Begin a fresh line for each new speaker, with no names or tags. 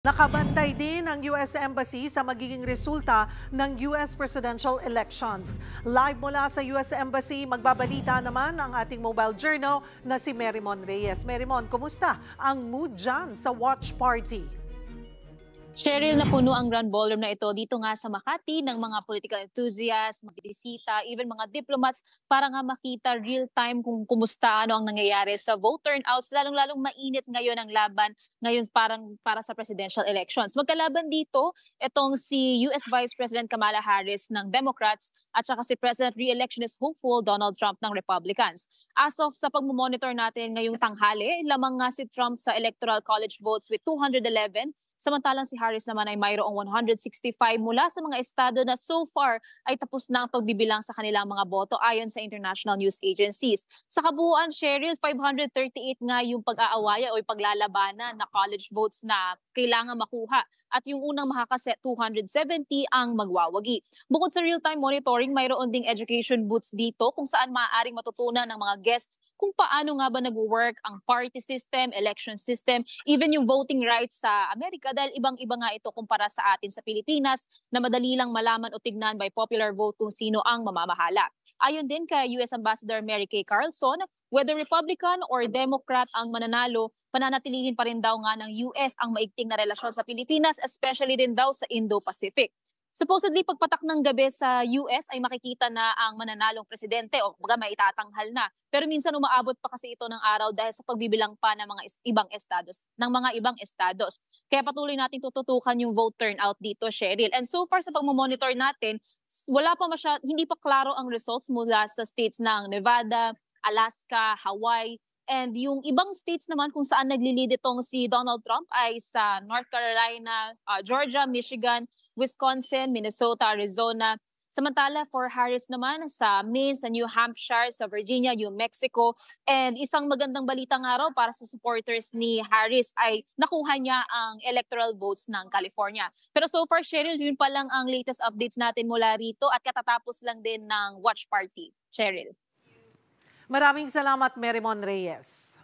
Nakabantay din ang US Embassy sa magiging resulta ng US presidential elections. Live mula sa US Embassy, magbabalita naman ang ating mobile journal na si Merymon Reyes. Merymon, kumusta ang mood dyan sa watch party?
Cheryl, napuno ang Grand Ballroom na ito dito nga sa Makati ng mga political enthusiasts, mga bisita, even mga diplomats para nga makita real-time kung kumusta ang nangyayari sa vote turnouts, lalong-lalong mainit ngayon ang laban ngayon para sa presidential elections. Magkalaban dito itong si US Vice President Kamala Harris ng Democrats at saka si President re-electionist hopeful Donald Trump ng Republicans. As of sa pagmumonitor natin ngayong tanghali, lamang nga si Trump sa Electoral College votes with 211. Samantalang si Harris naman ay mayroong 165 mula sa mga estado na so far ay tapos na ang pagbibilang sa kanilang mga boto ayon sa international news agencies. Sa kabuuan, Cheryl, 538 nga yung pag-aawaya o yung paglalabanan na college votes na kailangan makuha. At yung unang makakaset, 270 ang magwawagi. Bukod sa real-time monitoring, mayroon ding education booths dito kung saan maaaring matutunan ng mga guests kung paano nga ba nag-work ang party system, election system, even yung voting rights sa Amerika dahil ibang-iba nga ito kumpara sa atin sa Pilipinas na madali lang malaman o tignan by popular vote kung sino ang mamamahala. Ayon din kay US Ambassador Mary Kay Carlson, whether Republican or Democrat ang mananalo, pananatilihin pa rin daw nga ng US ang maigting na relasyon sa Pilipinas, especially din daw sa Indo-Pacific. Supposedly, pagpatak ng gabi sa US ay makikita na ang mananalong presidente o baga maitatanghal na. Pero minsan umaabot pa kasi ito ng araw dahil sa pagbibilang pa ng mga ibang estados. Kaya patuloy natin tututukan yung vote turnout dito, Cheryl. And so far sa pagmomonitor natin, hindi pa klaro ang results mula sa states ng Nevada, Alaska, Hawaii. And yung ibang states naman kung saan naglilid itong si Donald Trump ay sa North Carolina, Georgia, Michigan, Wisconsin, Minnesota, Arizona. Samantala for Harris naman sa Maine, sa New Hampshire, sa Virginia, New Mexico. And isang magandang balita nga raw para sa supporters ni Harris ay nakuha niya ang electoral votes ng California. Pero so far, Cheryl, yun pa lang ang latest updates natin mula rito at katatapos lang din ng watch party. Cheryl.
Maraming salamat, Merymon Reyes.